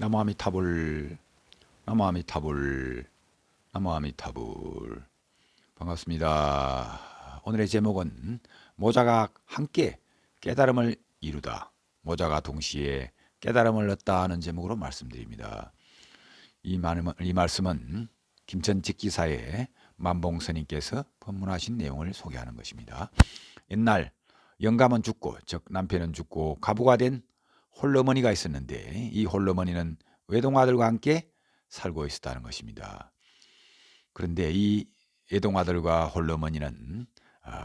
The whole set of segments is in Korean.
나무아미타불, 나무아미타불, 나무아미타불. 반갑습니다. 오늘의 제목은 모자가 함께 깨달음을 이루다. 모자가 동시에 깨달음을 얻다 하는 제목으로 말씀드립니다. 이 말씀은 김천직지사의 만봉스님께서 법문하신 내용을 소개하는 것입니다. 옛날 영감은 죽고, 즉 남편은 죽고 가부가 된 홀어머니가 있었는데, 이 홀어머니는 외동아들과 함께 살고 있었다는 것입니다. 그런데 이 외동아들과 홀어머니는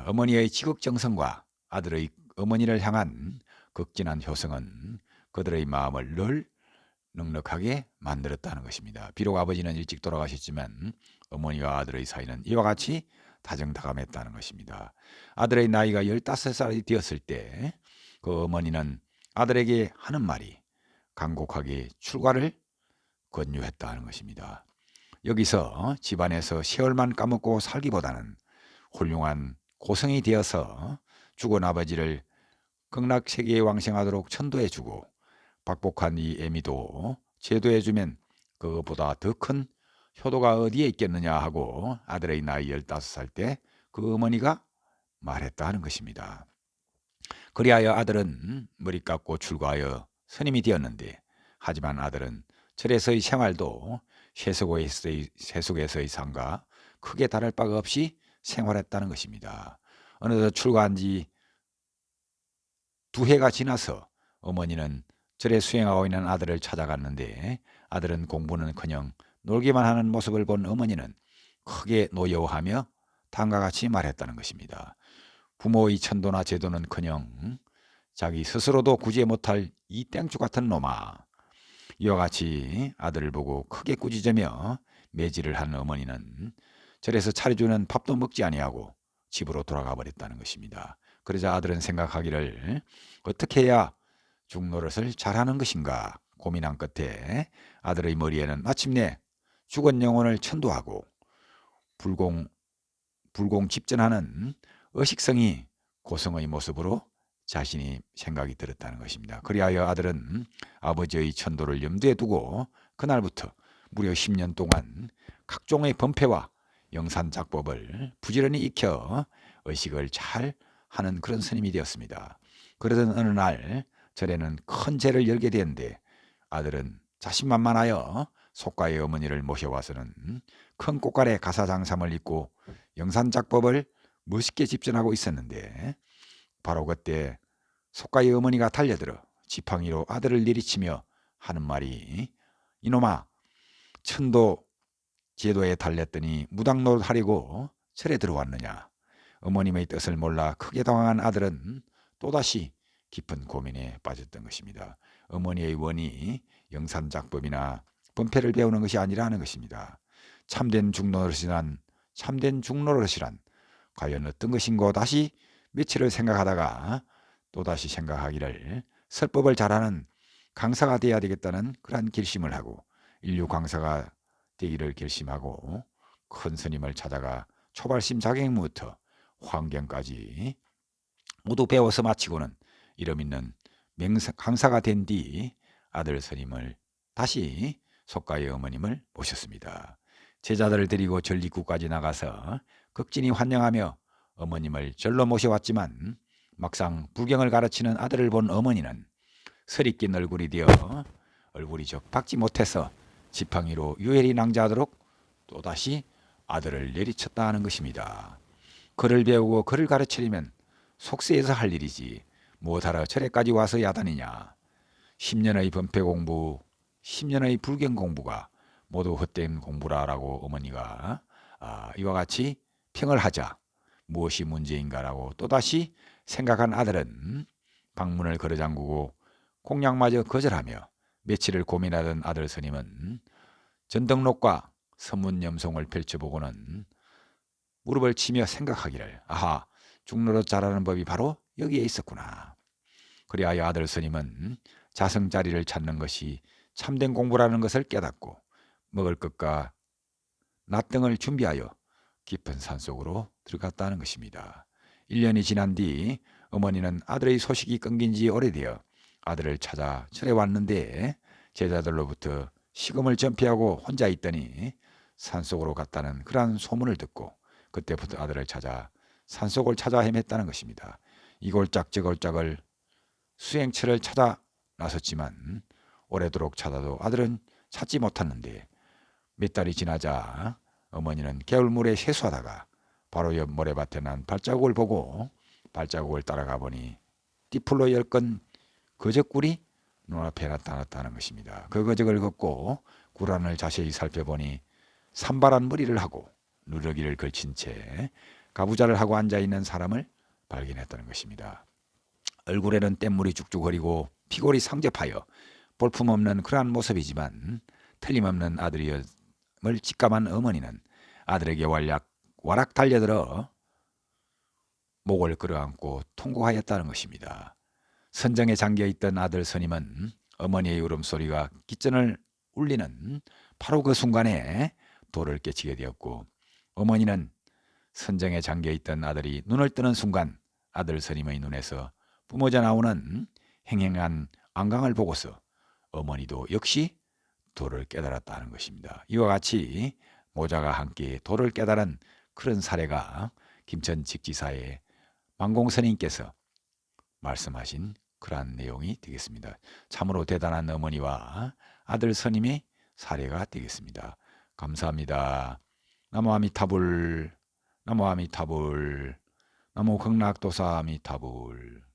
어머니의 지극정성과 아들의 어머니를 향한 극진한 효성은 그들의 마음을 늘 넉넉하게 만들었다는 것입니다. 비록 아버지는 일찍 돌아가셨지만 어머니와 아들의 사이는 이와 같이 다정다감했다는 것입니다. 아들의 나이가 15살이 되었을 때 그 어머니는 아들에게 하는 말이 간곡하게 출가를 권유했다는 것입니다. 여기서 집안에서 세월만 까먹고 살기보다는 훌륭한 고성이 되어서 죽은 아버지를 극락세계에 왕생하도록 천도해주고 박복한 이 애미도 제도해주면 그것보다 더 큰 효도가 어디에 있겠느냐 하고 아들의 나이 15살 때 그 어머니가 말했다는 것입니다. 그리하여 아들은 머리 깎고 출가하여 스님이 되었는데, 하지만 아들은 절에서의 생활도 세속에서의 삶과 크게 다를 바가 없이 생활했다는 것입니다. 어느덧 출가한 지 2해가 지나서 어머니는 절에 수행하고 있는 아들을 찾아갔는데, 아들은 공부는커녕 놀기만 하는 모습을 본 어머니는 크게 노여워하며 다음과 같이 말했다는 것입니다. 부모의 천도나 제도는커녕 자기 스스로도 구제 못할 이 땡초 같은 놈아. 이와 같이 아들을 보고 크게 꾸짖으며 매질을 한 어머니는 절에서 차려주는 밥도 먹지 아니하고 집으로 돌아가 버렸다는 것입니다. 그러자 아들은 생각하기를 어떻게 해야 죽노릇을 잘하는 것인가 고민한 끝에 아들의 머리에는 마침내 죽은 영혼을 천도하고 불공집전하는 의식성이 고성의 모습으로 자신이 생각이 들었다는 것입니다. 그리하여 아들은 아버지의 천도를 염두에 두고 그날부터 무려 10년 동안 각종의 범패와 영산작법을 부지런히 익혀 의식을 잘 하는 그런 스님이 되었습니다. 그러던 어느 날 절에는 큰 제를 열게 되었는데, 아들은 자신만만하여 속가의 어머니를 모셔와서는 큰 꽃갈에 가사장삼을 입고 영산작법을 멋있게 집전하고 있었는데, 바로 그때 속가의 어머니가 달려들어 지팡이로 아들을 내리치며 하는 말이 이놈아, 천도 제도에 달렸더니 무당노릇 하려고 절에 들어왔느냐. 어머님의 뜻을 몰라 크게 당황한 아들은 또다시 깊은 고민에 빠졌던 것입니다. 어머니의 원이 영산작법이나 범패를 배우는 것이 아니라는 것입니다. 참된 중노릇이란 과연 어떤 것인고 다시 며칠을 생각하다가 또다시 생각하기를 설법을 잘하는 강사가 되어야 되겠다는 그러한 결심을 하고 인류 강사가 되기를 결심하고 큰 스님을 찾아가 초발심 자격부터 환경까지 모두 배워서 마치고는 이름 있는 강사가 된 뒤 아들 스님을 다시 속가의 어머님을 모셨습니다. 제자들을 데리고 전리구까지 나가서 극진히 환영하며 어머님을 절로 모셔왔지만 막상 불경을 가르치는 아들을 본 어머니는 서리낀 얼굴이 되어 얼굴이 적박지 못해서 지팡이로 유혈이 낭자하도록 또다시 아들을 내리쳤다 하는 것입니다. 글을 배우고 글을 가르치려면 속세에서 할 일이지 무엇하러 절에까지 와서 야단이냐. 10년의 범패 공부, 10년의 불경 공부가 모두 헛된 공부라라고 어머니가 이와 같이 평을 하자 무엇이 문제인가라고 또다시 생각한 아들은 방문을 걸어잠그고 공양마저 거절하며 며칠을 고민하던 아들 스님은 전등록과 선문염송을 펼쳐보고는 무릎을 치며 생각하기를 아하, 죽노릇 잘하는 법이 바로 여기에 있었구나. 그리하여 아들 스님은 자성자리를 찾는 것이 참된 공부라는 것을 깨닫고 먹을 것과 낫등을 준비하여 깊은 산속으로 들어갔다는 것입니다. 1년이 지난 뒤 어머니는 아들의 소식이 끊긴 지 오래되어 아들을 찾아 절에 왔는데, 제자들로부터 시금을 전폐하고 혼자 있더니 산속으로 갔다는 그러한 소문을 듣고 그때부터 아들을 찾아 산속을 찾아 헤맸다는 것입니다. 이골짝 저골짝을 수행처를 찾아 나섰지만 오래도록 찾아도 아들은 찾지 못했는데 몇 달이 지나자 어머니는 개울물에 세수하다가 바로 옆 모래밭에 난 발자국을 보고 발자국을 따라가 보니 띠풀로 열건 거적굴이 눈앞에 나타났다는 것입니다. 그 거적을 걷고 굴 안을 자세히 살펴보니 산발한 머리를 하고 누더기를 걸친 채 가부좌를 하고 앉아있는 사람을 발견했다는 것입니다. 얼굴에는 뗏물이 쭉쭉 흐리고 피골이 상접하여 볼품없는 그러한 모습이지만 틀림없는 아들이었음을 직감한 어머니는 아들에게 와락 달려들어 목을 끌어안고 통곡하였다는 것입니다. 선정에 잠겨있던 아들 스님은 어머니의 울음소리가 깃전을 울리는 바로 그 순간에 도를 깨치게 되었고 어머니는 선정에 잠겨있던 아들이 눈을 뜨는 순간 아들 스님의 눈에서 뿜어져 나오는 행행한 안강을 보고서 어머니도 역시 도를 깨달았다는 것입니다. 이와 같이 모자가 함께 도를 깨달은 그런 사례가 김천직지사의 만공스님께서 말씀하신 그러한 내용이 되겠습니다. 참으로 대단한 어머니와 아들 스님의 사례가 되겠습니다. 감사합니다. 나무 아미타불, 나무 아미타불, 나무 극락도사 아미타불.